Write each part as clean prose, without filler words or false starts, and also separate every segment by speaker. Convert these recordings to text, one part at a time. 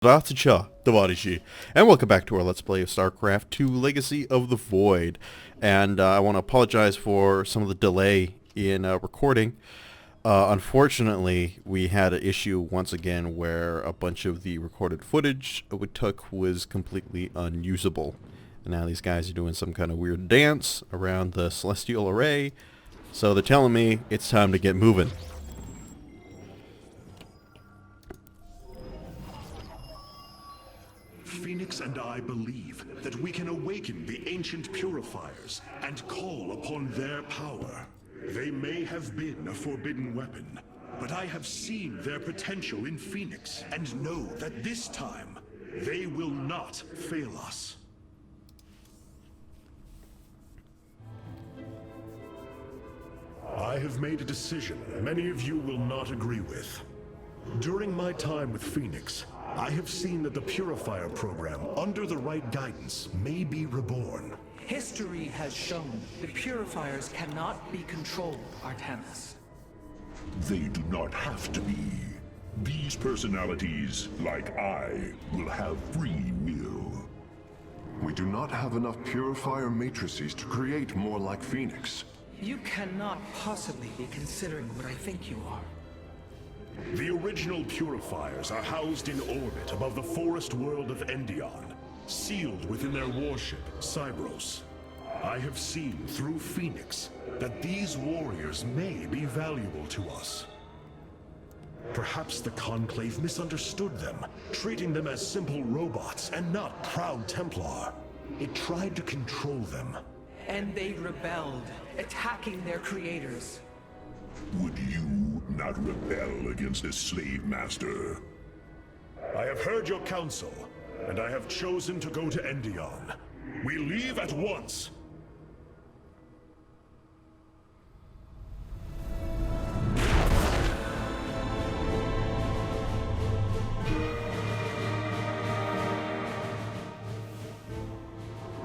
Speaker 1: And welcome back to our Let's Play of Starcraft II Legacy of the Void. And I want to apologize for some of the delay in recording. Unfortunately, we had an issue once again where a bunch of the recorded footage we took was completely unusable. And now these guys are doing some kind of weird dance around the celestial array. So they're telling me it's time to get moving.
Speaker 2: Phoenix and I believe that we can awaken the ancient purifiers and call upon their power. They may have been a forbidden weapon, but I have seen their potential in Phoenix and know that this time they will not fail us. I have made a decision many of you will not agree with. During my time with Phoenix, I have seen that the Purifier program, under the right guidance, may be reborn.
Speaker 3: History has shown the Purifiers cannot be controlled, Artanis.
Speaker 4: They do not have to be. These personalities, like I, will have free will.
Speaker 5: We do not have enough Purifier matrices to create more like Phoenix.
Speaker 3: You cannot possibly be considering what I think you are.
Speaker 2: The original Purifiers are housed in orbit above the forest world of Endion, sealed within their warship, Cybros. I have seen through Phoenix that these warriors may be valuable to us. Perhaps the Conclave misunderstood them, treating them as simple robots and not proud Templar. It tried to control them.
Speaker 3: And they rebelled, attacking their creators.
Speaker 4: Would you not rebel against a slave master?
Speaker 2: I have heard your counsel, and I have chosen to go to Endion. We leave at once!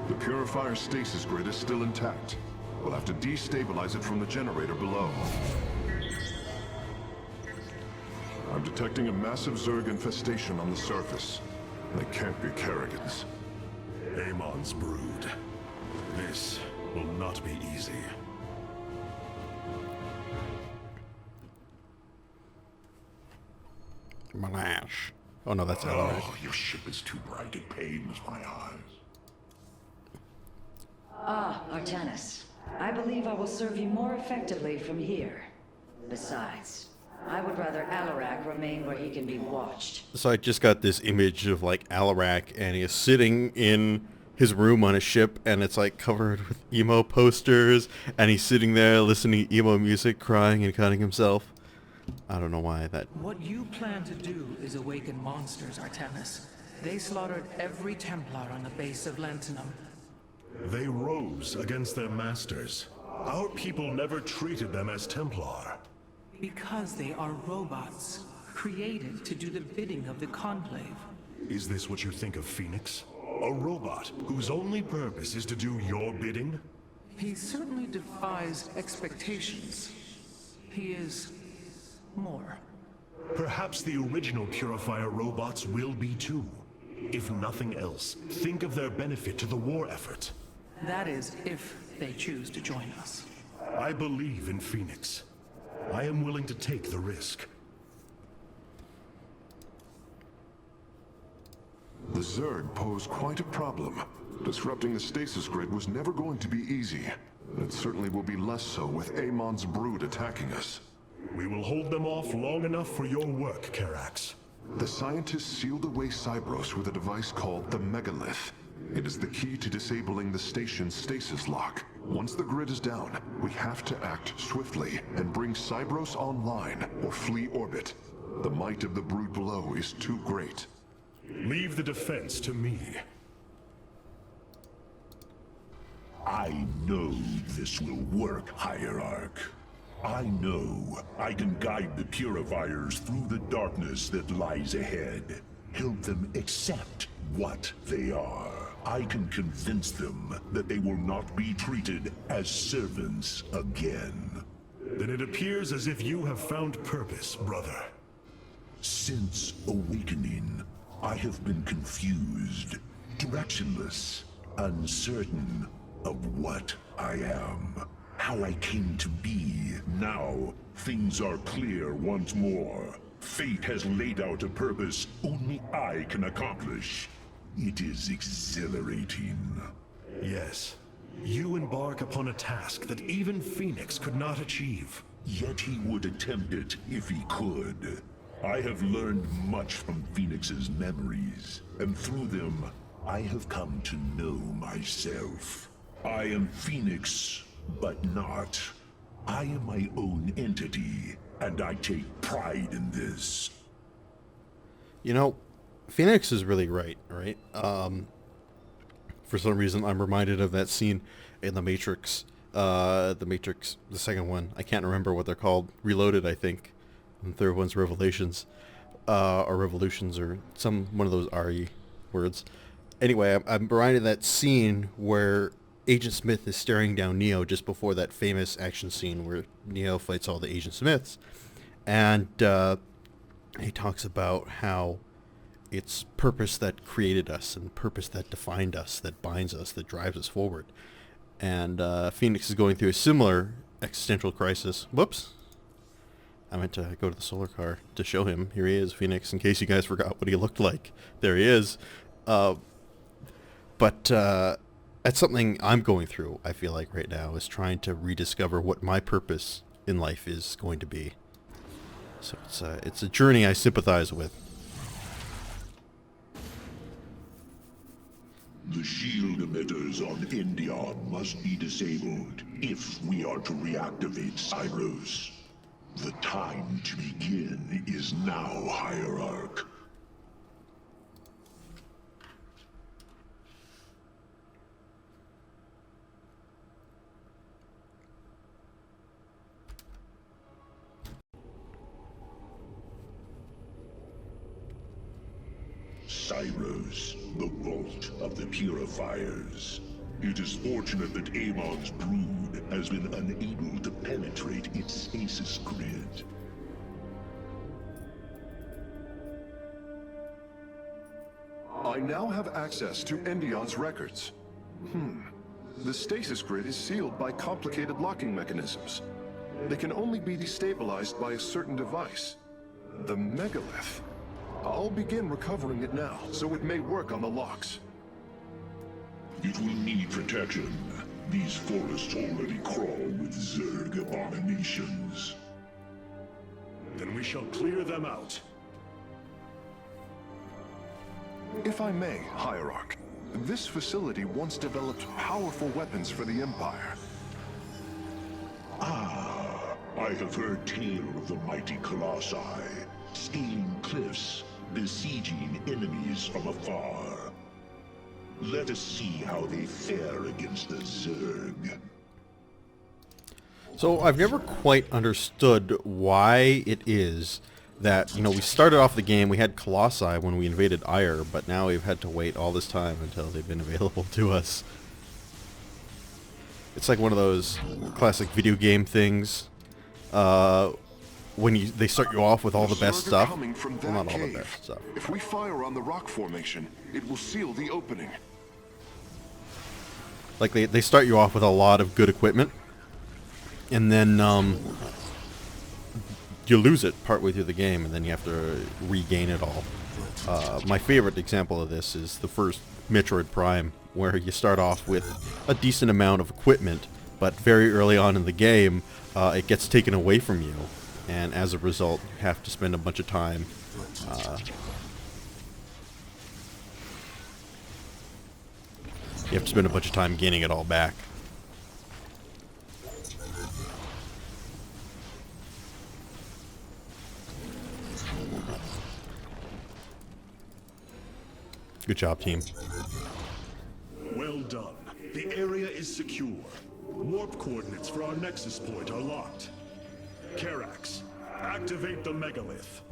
Speaker 5: The Purifier stasis grid is still intact. We'll have to destabilize it from the generator below. I'm detecting a massive Zerg infestation on the surface. They can't be Kerrigans.
Speaker 2: Amon's brood. This will not be easy.
Speaker 1: Malash. Oh no, that's Higherarch.
Speaker 4: Oh, your ship is too bright. It pains my eyes.
Speaker 6: Ah, Artanis. I believe I will serve you more effectively from here. Besides, I would rather Higherarch remain where he can be watched.
Speaker 1: So I just got this image of like Higherarch, and he is sitting in his room on a ship, and it's like covered with emo posters, and he's sitting there listening to emo music, crying and cutting himself. I don't know why that...
Speaker 3: What you plan to do is awaken monsters, Artanis. They slaughtered every Templar on the base of Lentinum.
Speaker 2: They rose against their masters. Our people never treated them as Templar.
Speaker 3: Because they are robots, created to do the bidding of the Conclave.
Speaker 2: Is this what you think of Phoenix? A robot whose only purpose is to do your bidding?
Speaker 3: He certainly defies expectations. He is... more.
Speaker 2: Perhaps the original Purifier robots will be too. If nothing else, think of their benefit to the war effort.
Speaker 3: That is, if they choose to join us.
Speaker 2: I believe in Phoenix. I am willing to take the risk.
Speaker 5: The Zerg pose quite a problem. Disrupting the stasis grid was never going to be easy. It certainly will be less so with Amon's brood attacking us.
Speaker 2: We will hold them off long enough for your work, Karax.
Speaker 5: The scientists sealed away Cybros with a device called the Megalith. It is the key to disabling the station's stasis lock. Once the grid is down, we have to act swiftly and bring Cybros online or flee orbit. The might of the brood below is too great.
Speaker 2: Leave the defense to me.
Speaker 4: I know this will work, Higherarch. I know I can guide the Purifiers through the darkness that lies ahead. Help them accept what they are. I can convince them that they will not be treated as servants again.
Speaker 2: Then it appears as if you have found purpose, brother.
Speaker 4: Since awakening, I have been confused, directionless, uncertain of what I am, how I came to be. Now, things are clear once more. Fate has laid out a purpose only I can accomplish. It is exhilarating.
Speaker 2: Yes. You embark upon a task that even Phoenix could not achieve.
Speaker 4: Yet he would attempt it if he could. I have learned much from Phoenix's memories, and through them, I have come to know myself. I am Phoenix, but not. I am my own entity, and I take pride in this.
Speaker 1: You know, Phoenix is really right? For some reason, I'm reminded of that scene in The Matrix. The second one. I can't remember what they're called. Reloaded, I think. And the third one's Revelations. Or Revolutions, or one of those RE words. Anyway, I'm reminded of that scene where Agent Smith is staring down Neo just before that famous action scene where Neo fights all the Agent Smiths. And he talks about how it's purpose that created us and purpose that defined us, that binds us, that drives us forward. And Phoenix is going through a similar existential crisis. Whoops. I meant to go to the solar car to show him. Here he is, Phoenix, in case you guys forgot what he looked like. There he is. But that's something I'm going through, I feel like, right now, is trying to rediscover what my purpose in life is going to be. So it's a journey I sympathize with.
Speaker 4: The shield emitters on Endion must be disabled if we are to reactivate Cyros. The time to begin is now, Higherarch. Cyros, the vault of the purifiers. It is fortunate that Amon's brood has been unable to penetrate its stasis grid.
Speaker 5: I now have access to Endion's records. The stasis grid is sealed by complicated locking mechanisms. They can only be destabilized by a certain device. The megalith. I'll begin recovering it now, so it may work on the locks.
Speaker 4: It will need protection. These forests already crawl with Zerg abominations.
Speaker 2: Then we shall clear them out.
Speaker 5: If I may, Higherarch, this facility once developed powerful weapons for the Empire.
Speaker 4: I have heard tale of the mighty Colossi, scaling cliffs, besieging enemies from afar. Let us see how they fare against the Zerg.
Speaker 1: So I've never quite understood why it is that, we started off the game, we had Colossi when we invaded Ire, but now we've had to wait all this time until they've been available to us. It's like one of those classic video game things. When they start you off with all the best stuff. Well, not all the best stuff.
Speaker 5: If we fire on the rock formation, it will seal the opening.
Speaker 1: Like they start you off with a lot of good equipment, and then you lose it partway through the game, and then you have to regain it all. My favorite example of this is the first Metroid Prime, where you start off with a decent amount of equipment, but very early on in the game, it gets taken away from you. And as a result, you have to spend a bunch of time gaining it all back. Good job, team.
Speaker 2: Well done. The area is secure. Warp coordinates for our nexus point are locked. Karax, activate the megalith.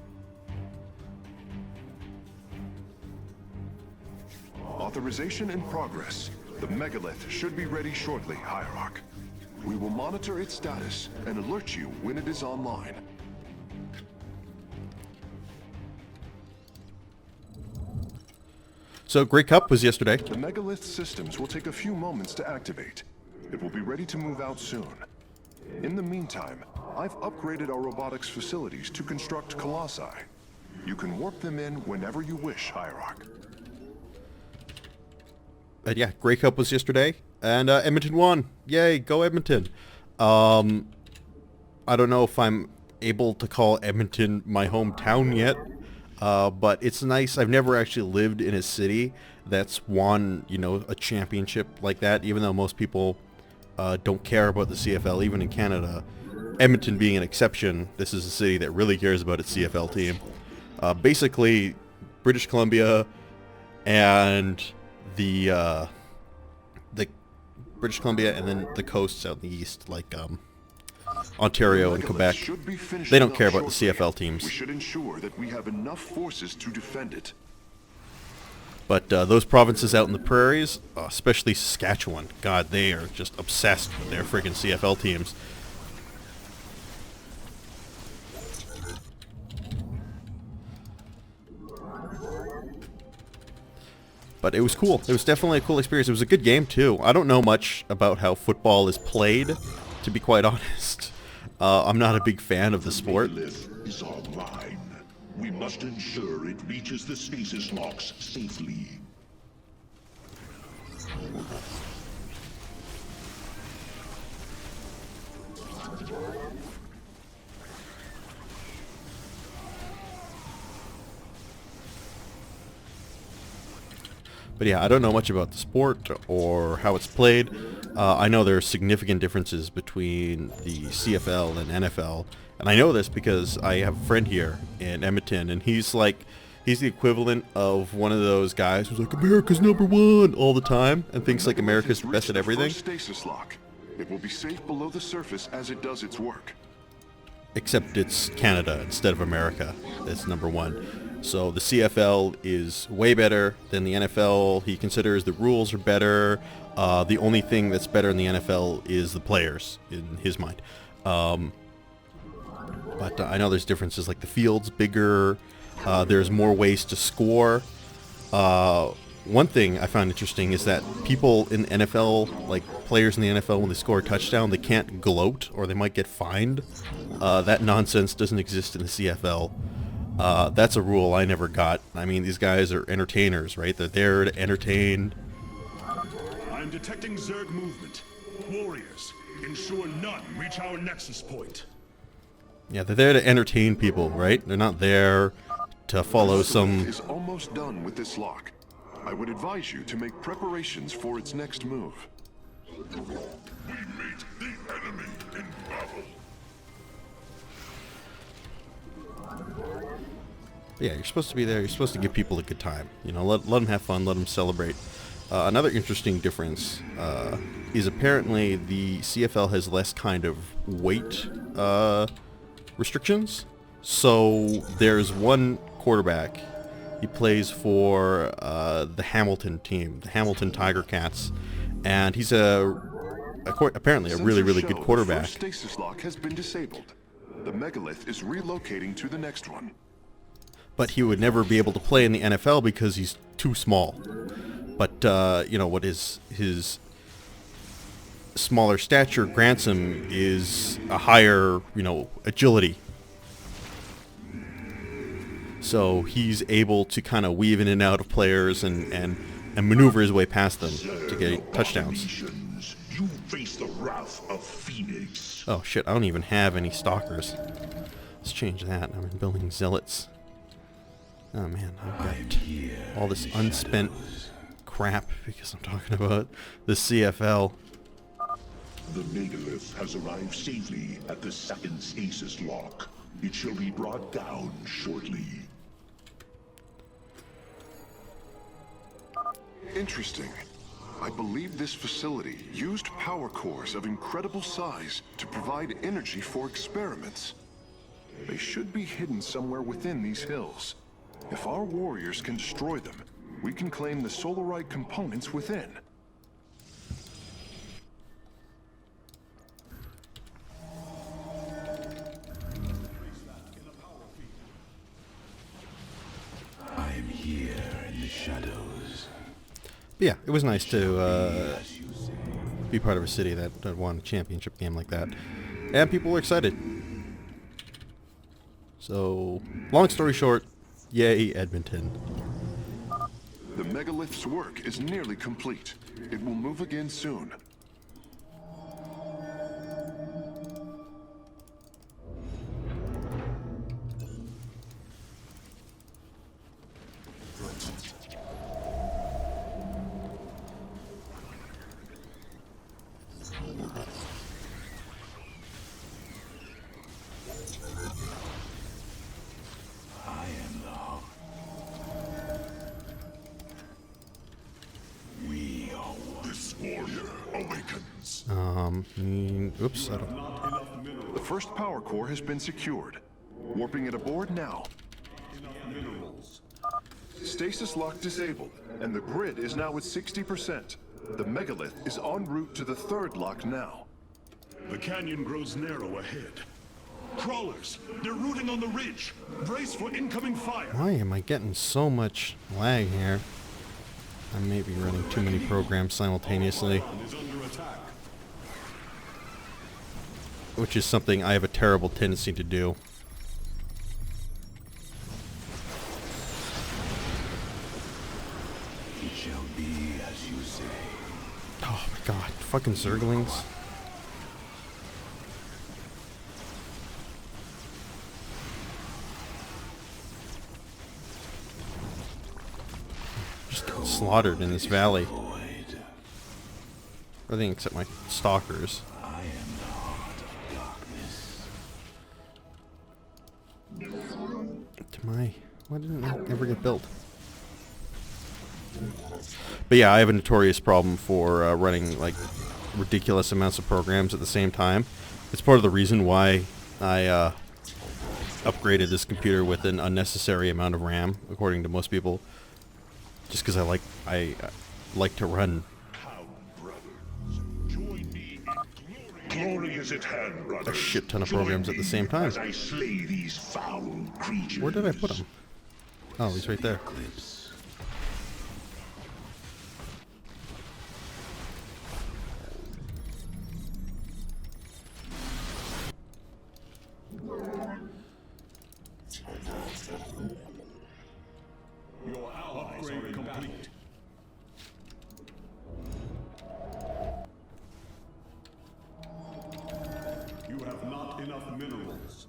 Speaker 5: Authorization in progress. The megalith should be ready shortly, Higherarch. We will monitor its status and alert you when it is online.
Speaker 1: So Grey Cup was yesterday.
Speaker 5: The megalith systems will take a few moments to activate. It will be ready to move out soon. In the meantime, I've upgraded our robotics facilities to construct colossi. You can warp them in whenever you wish, Higherarch.
Speaker 1: And yeah, Grey Cup was yesterday, and Edmonton won. Yay, go Edmonton. I don't know if I'm able to call Edmonton my hometown yet, but it's nice. I've never actually lived in a city that's won, you know, a championship like that, even though most people don't care about the CFL, even in Canada. Edmonton being an exception, this is a city that really cares about its CFL team. Basically, British Columbia and the British Columbia and then the coasts out in the east, like Ontario and Quebec, they don't care about the CFL teams.
Speaker 5: We should ensure that we have enough forces to defend it.
Speaker 1: But those provinces out in the prairies, especially Saskatchewan, God, they are just obsessed with their friggin' CFL teams. But it was cool. It was definitely a cool experience. It was a good game, too. I don't know much about how football is played, to be quite honest. I'm not a big fan of the sport.
Speaker 4: The megalith is online. We must ensure it reaches the stasis locks safely.
Speaker 1: But yeah, I don't know much about the sport or how it's played. I know there are significant differences between the CFL and NFL. And I know this because I have a friend here in Edmonton, and he's the equivalent of one of those guys who's like, America's #1 all the time, and thinks like America's best at everything.
Speaker 5: Stasis lock. It will be safe below the surface as it does its work.
Speaker 1: Except it's Canada instead of America. That's #1. So the CFL is way better than the NFL. He considers the rules are better. The only thing that's better in the NFL is the players, in his mind. But I know there's differences, like the field's bigger. There's more ways to score. One thing I found interesting is that people in the NFL, like players in the NFL, when they score a touchdown, they can't gloat or they might get fined. That nonsense doesn't exist in the CFL. That's a rule I never got. I mean, these guys are entertainers, right? They're there to entertain.
Speaker 2: I'm detecting Zerg movement. Warriors, ensure none reach our nexus point.
Speaker 1: Yeah, they're there to entertain people, right? They're not there to follow some...
Speaker 5: is almost done with this lock. I would advise you to make preparations for its next move.
Speaker 4: We meet the enemy in battle.
Speaker 1: Yeah, you're supposed to be there. You're supposed to give people a good time. You know, let them have fun. Let them celebrate. Another interesting difference is apparently the CFL has less kind of weight restrictions. So there's one quarterback. He plays for the Hamilton team, the Hamilton Tiger Cats, and he's apparently a really, really good quarterback.
Speaker 5: The first stasis lock has been disabled. The megalith is relocating to the next one.
Speaker 1: But he would never be able to play in the NFL because he's too small. But, you know, what is his smaller stature grants him is a higher, you know, agility. So he's able to kind of weave in and out of players and maneuver his way past them to get touchdowns.
Speaker 4: You face the wrath of Phoenix.
Speaker 1: Oh shit, I don't even have any stalkers. Let's change that. I'm building zealots. Oh man, I've got all this unspent crap because I'm talking about the CFL.
Speaker 4: The megalith has arrived safely at the second stasis lock. It shall be brought down shortly.
Speaker 5: Interesting. I believe this facility used power cores of incredible size to provide energy for experiments. They should be hidden somewhere within these hills. If our warriors can destroy them, we can claim the Solarite components within.
Speaker 7: I am here in the shadows.
Speaker 1: But yeah, it was nice to be part of a city that won a championship game like that. And people were excited. So, long story short, yay Edmonton.
Speaker 5: The megalith's work is nearly complete. It will move again soon.
Speaker 1: Oops, I don't...
Speaker 5: The first power core has been secured. Warping it aboard now. Stasis lock disabled, and the grid is now at 60%. The megalith is en route to the third lock now.
Speaker 2: The canyon grows narrow ahead. Crawlers! They're rooting on the ridge! Brace for incoming fire!
Speaker 1: Why am I getting so much lag here? I may be running too many programs simultaneously. Which is something I have a terrible tendency to do.
Speaker 7: It shall be as you say.
Speaker 1: Oh my god, fucking Zerglings. Just getting slaughtered in this valley. Everything except my stalkers.
Speaker 7: I am the heart of darkness.
Speaker 1: Why didn't that ever get built? But yeah, I have a notorious problem for running like ridiculous amounts of programs at the same time. It's part of the reason why I upgraded this computer with an unnecessary amount of RAM, according to most people. Just because I like to run
Speaker 4: Glory is at hand, brothers.
Speaker 1: a shit ton of programs at the same time.
Speaker 4: As I slay these foul creatures.
Speaker 1: Where did I put him? Oh, he's right there.
Speaker 7: Eclipse.
Speaker 2: Your allies are complete. You have not enough minerals.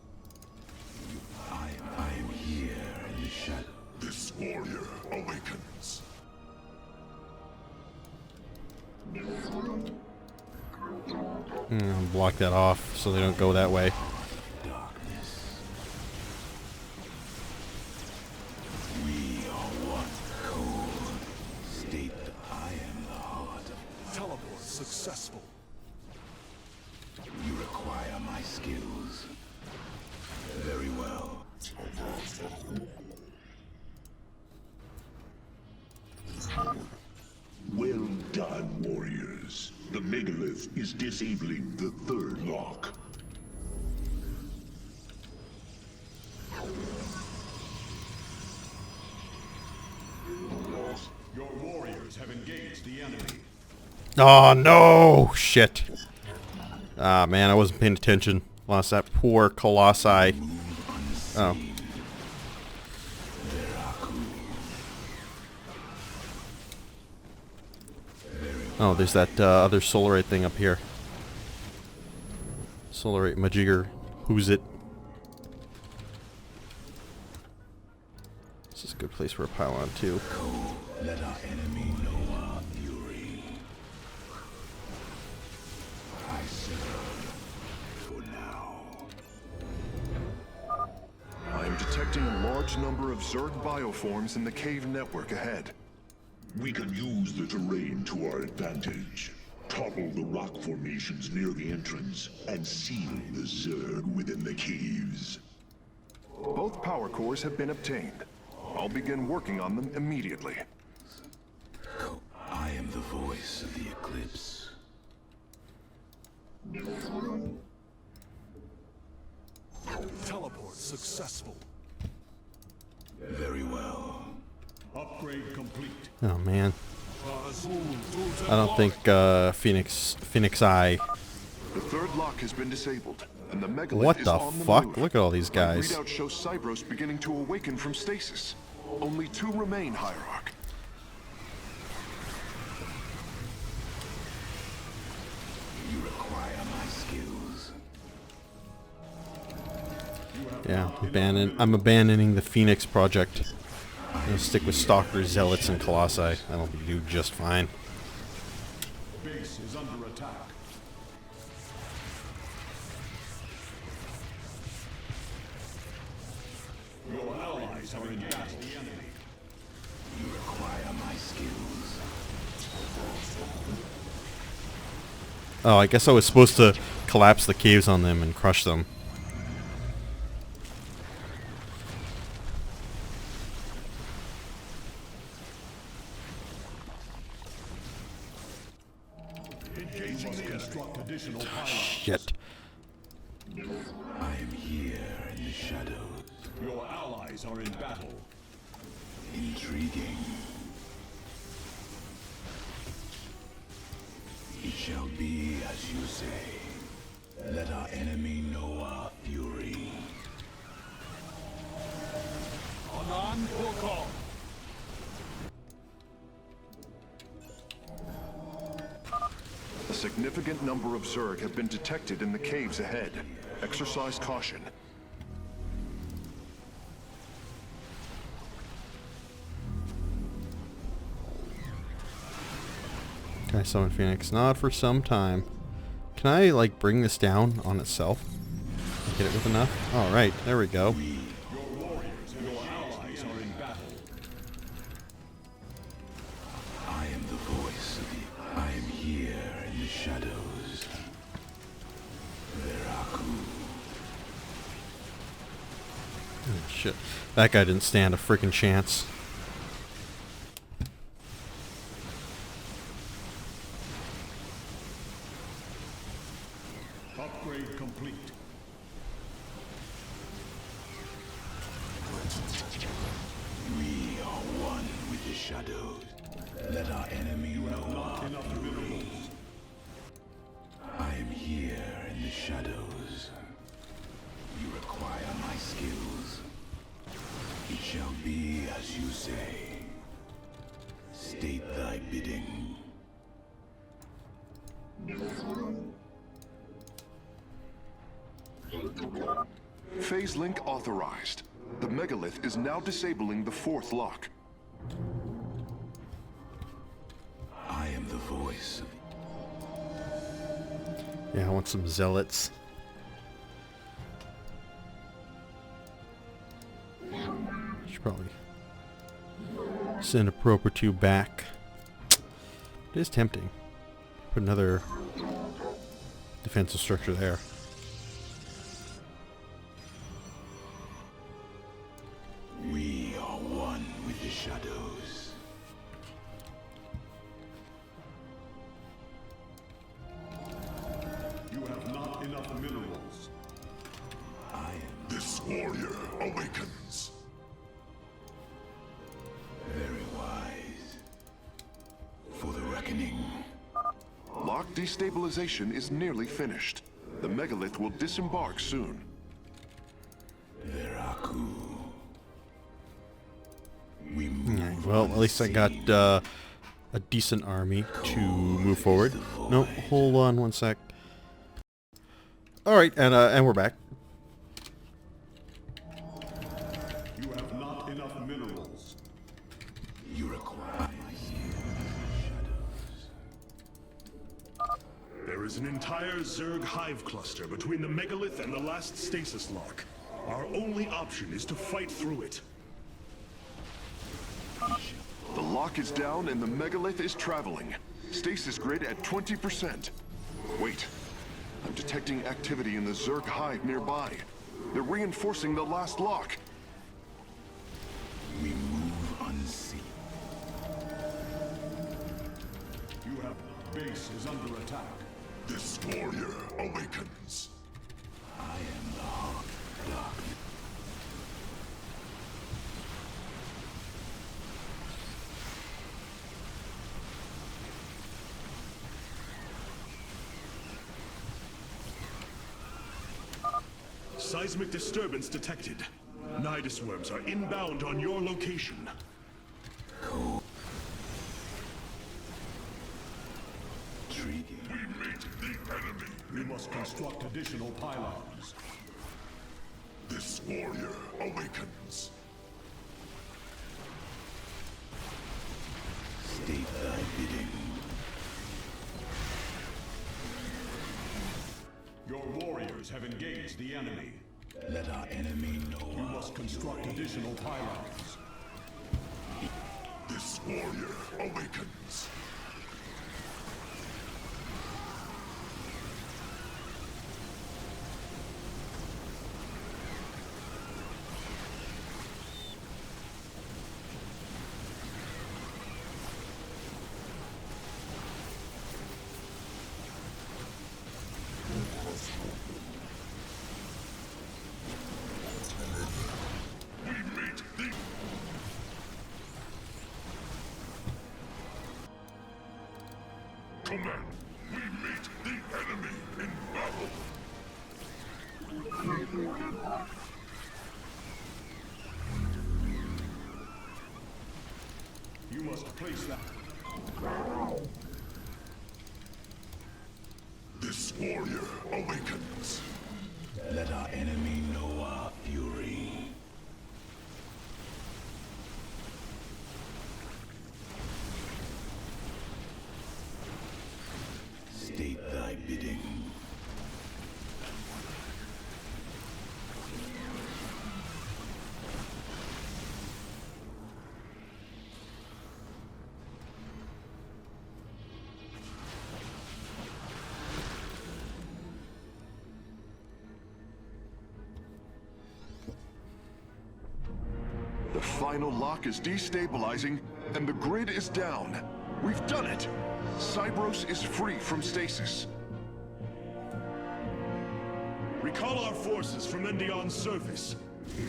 Speaker 7: I am here in the shadow.
Speaker 4: This warrior awakens.
Speaker 1: Block that off so they don't go that way.
Speaker 7: Darkness. We are one cold. State that I am the heart of.
Speaker 2: Teleport successful.
Speaker 7: You require my skills. Very well.
Speaker 4: Well done, warriors. The megalith is disabling the third lock.
Speaker 2: Your warriors have engaged the enemy.
Speaker 1: Oh no! Shit. Ah man, I wasn't paying attention. Lost that poor Colossi. Oh. Oh, there's that other Solarite thing up here. Solarite Majigger. Who's it? This is a good place for a pylon too.
Speaker 7: Let our enemy know our fury. I serve for now.
Speaker 5: I am detecting a large number of Zerg bioforms in the cave network ahead.
Speaker 4: We can use the terrain to our advantage. Topple the rock formations near the entrance and seal the Zerg within the caves.
Speaker 5: Both power cores have been obtained. I'll begin working on them immediately.
Speaker 7: I am the voice of the eclipse.
Speaker 2: Teleport successful.
Speaker 7: Very well.
Speaker 2: Upgrade complete.
Speaker 1: Oh man. I don't think Phoenix Eye.
Speaker 5: The third lock has been disabled, and the megalith
Speaker 1: What
Speaker 5: is
Speaker 1: the
Speaker 5: on the
Speaker 1: fuck?
Speaker 5: move.
Speaker 1: Look at all these
Speaker 5: My
Speaker 1: guys.
Speaker 5: readout shows Cybros beginning to awaken from stasis. Only 2 remain, Higherarch.
Speaker 7: You require my skills.
Speaker 1: Yeah, I'm abandoning the Phoenix project. I'm gonna stick with Stalkers, Zealots, and Colossi. That'll do just fine.
Speaker 2: Base is under attack. Your allies are in battle.
Speaker 7: You require my skills.
Speaker 1: Oh, I guess I was supposed to collapse the caves on them and crush them. Shit.
Speaker 7: I am here in the shadows.
Speaker 2: Your allies are in battle.
Speaker 7: Intriguing. It shall be as you say. Let our enemy know our fury.
Speaker 2: Anan Volkov.
Speaker 5: A significant number of Zerg have been detected in the caves ahead. Exercise caution.
Speaker 1: Can I summon Phoenix? Not for some time. Can I, like, bring this down on itself? Hit it with enough? Alright, there we go.
Speaker 2: Your warriors and your allies are in battle.
Speaker 7: I am the voice of the... I am here in the shadows. Veraku.
Speaker 1: Oh, shit. That guy didn't stand a freaking chance.
Speaker 2: Upgrade complete.
Speaker 7: We are one with the shadows. Let our enemy know our
Speaker 2: Enough
Speaker 7: fury.
Speaker 2: minerals.
Speaker 7: I am here in the shadows. You require my skills. It shall be as you say. State thy bidding.
Speaker 5: Phase link authorized. The megalith is now disabling the 4th lock.
Speaker 7: I am the voice of...
Speaker 1: Yeah, I want some Zealots. Should probably send a probe or 2 back. It is tempting. Put another defensive structure there.
Speaker 7: We are one with the shadows.
Speaker 2: You have not enough minerals.
Speaker 7: I am
Speaker 4: This warrior awakens.
Speaker 7: very wise. For the reckoning.
Speaker 5: Lock destabilization is nearly finished. The megalith will disembark soon.
Speaker 7: Veraku. We move
Speaker 1: Alright, well, at least I got a decent army to move forward. Nope, hold on one sec. Alright, and we're back.
Speaker 2: You have not enough minerals.
Speaker 7: You require my
Speaker 2: There is an entire Zerg hive cluster between the megalith and the last stasis lock. Our only option is to fight through it.
Speaker 5: The lock is down and the megalith is traveling. Stasis grid at 20%. Wait. I'm detecting activity in the Zerg hive nearby. They're reinforcing the last lock.
Speaker 7: We move unseen.
Speaker 2: You have base is under attack.
Speaker 4: This warrior awakens.
Speaker 7: I am the heart of darkness.
Speaker 2: Seismic disturbance detected. Nidus worms are inbound on your location.
Speaker 7: Treaty.
Speaker 4: We meet the enemy.
Speaker 2: We must construct additional pylons.
Speaker 4: This warrior awakens.
Speaker 7: State thy bidding.
Speaker 2: Your warriors have engaged the enemy.
Speaker 7: Let our enemy know.
Speaker 2: You must construct additional pylons.
Speaker 4: This warrior awakens. Command, we meet the enemy in battle.
Speaker 2: You must place that.
Speaker 4: This warrior awakens.
Speaker 7: Let our enemy know our fury. State thy bidding.
Speaker 5: The final lock is destabilizing, and the grid is down. We've done it! Cybros is free from stasis.
Speaker 2: Recall our forces from Endion's surface.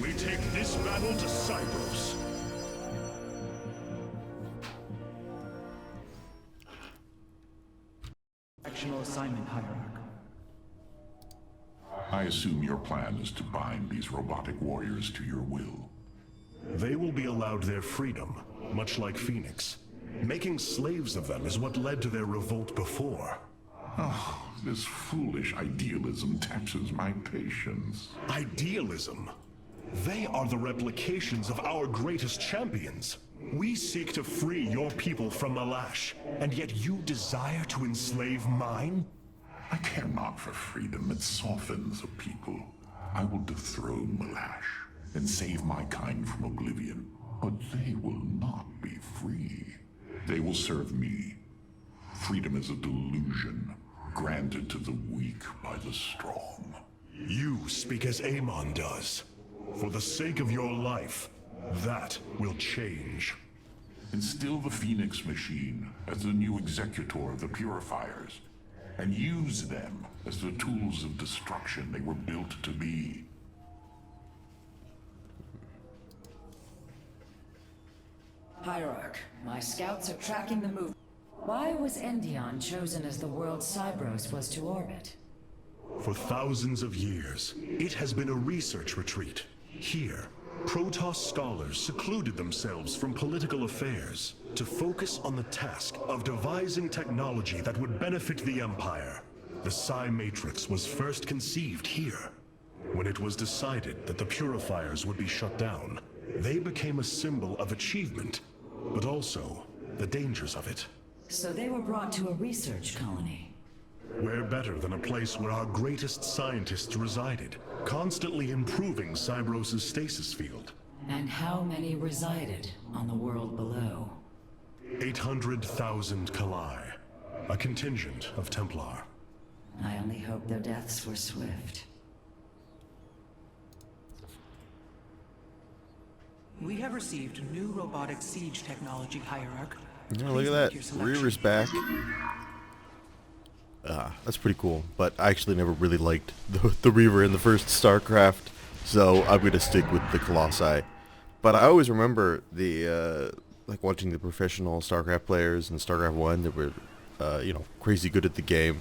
Speaker 2: We take this battle to Cybros.
Speaker 3: Actional assignment, Higherarch.
Speaker 4: I assume your plan is to bind these robotic warriors to your will.
Speaker 2: They will be allowed their freedom, much like Phoenix. Making slaves of them is what led to their revolt before.
Speaker 4: Oh, this foolish idealism taxes my patience.
Speaker 2: Idealism? They are the replications of our greatest champions. We seek to free your people from Malash, and yet you desire to enslave mine?
Speaker 4: I care not for freedom that softens a people. I will dethrone Malash and save my kind from oblivion, but they will not be free. They will serve me. Freedom is a delusion granted to the weak by the strong.
Speaker 2: You speak as Amon does. For the sake of your life, that will change.
Speaker 4: Instill the Phoenix machine as the new executor of the Purifiers, and use them as the tools of destruction they were built to be.
Speaker 6: Hierarch, my scouts are tracking the move. Why was Endion chosen as the world Cybros was to orbit?
Speaker 2: For thousands of years, it has been a research retreat. Here, Protoss scholars secluded themselves from political affairs to focus on the task of devising technology that would benefit the Empire. The Psi Matrix was first conceived here. When it was decided that the Purifiers would be shut down, they became a symbol of achievement, but also the dangers of it.
Speaker 6: So they were brought to a research colony.
Speaker 2: Where better than a place where our greatest scientists resided, constantly improving Cybros' stasis field.
Speaker 6: And how many resided on the world below?
Speaker 2: 800,000 Kalai, a contingent of Templar.
Speaker 6: I only hope their deaths were swift.
Speaker 3: We have received new robotic siege technology, Hierarch.
Speaker 1: Yeah, look at that. Reaver's back. That's pretty cool. But I actually never really liked the Reaver in the first StarCraft, so I'm gonna stick with the Colossi. But I always remember the like watching the professional StarCraft players in StarCraft 1 that were crazy good at the game,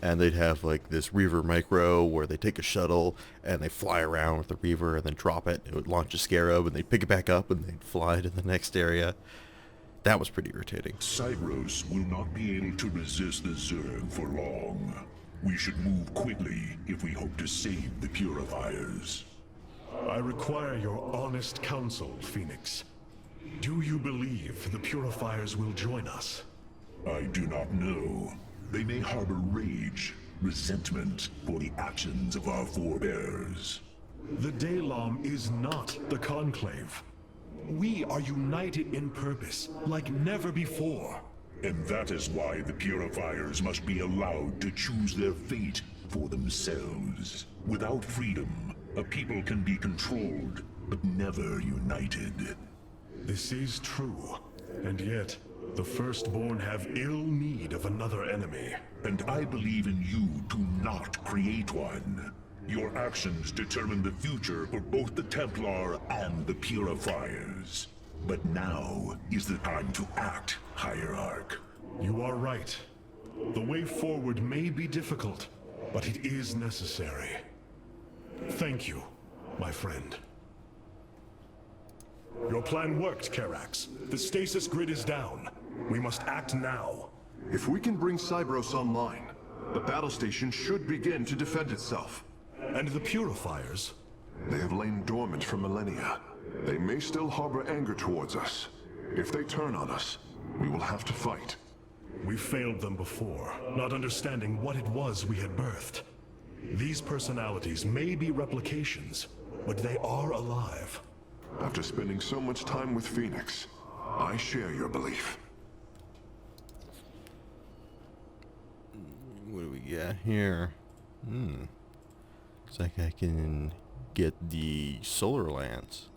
Speaker 1: and they'd have like this Reaver Micro where they take a shuttle and they fly around with the Reaver and then drop it. It would launch a Scarab and they'd pick it back up and they'd fly to the next area. That was pretty irritating.
Speaker 4: Cybros will not be able to resist the Zerg for long. We should move quickly if we hope to save the Purifiers.
Speaker 2: I require your honest counsel, Phoenix. Do you believe the Purifiers will join us?
Speaker 4: I do not know. They may harbor rage, resentment for the actions of our forebears.
Speaker 2: The Daylom is not the Conclave. We are united in purpose, like never before.
Speaker 4: And that is why the Purifiers must be allowed to choose their fate for themselves. Without freedom, a people can be controlled, but never united.
Speaker 2: This is true, and yet, the Firstborn have ill need of another enemy.
Speaker 4: And I believe in you to not create one. Your actions determine the future for both the Templar and the Purifiers. But now is the time to act, Higherarch.
Speaker 2: You are right. The way forward may be difficult, but it is necessary. Thank you, my friend. Your plan worked, Karax. The stasis grid is down. We must act now.
Speaker 5: If we can bring Cybros online, the battle station should begin to defend itself.
Speaker 2: And the Purifiers?
Speaker 5: They have lain dormant for millennia. They may still harbor anger towards us. If they turn on us, we will have to fight.
Speaker 2: We failed them before, not understanding what it was we had birthed. These personalities may be replications, but they are alive.
Speaker 5: After spending so much time with Phoenix, I share your belief.
Speaker 1: What do we got here? Looks like I can get the solar lance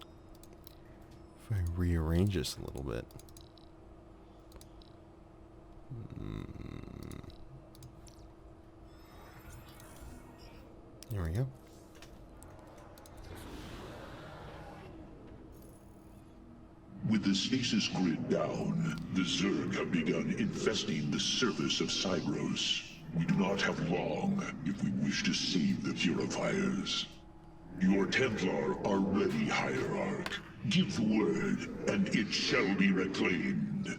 Speaker 1: if I rearrange this a little bit. There we go.
Speaker 4: With the stasis grid down, the Zerg have begun infesting the surface of Cybros. We do not have long if we wish to save the Purifiers. Your Templar are ready, Higherarch. Give the word, and it shall be reclaimed.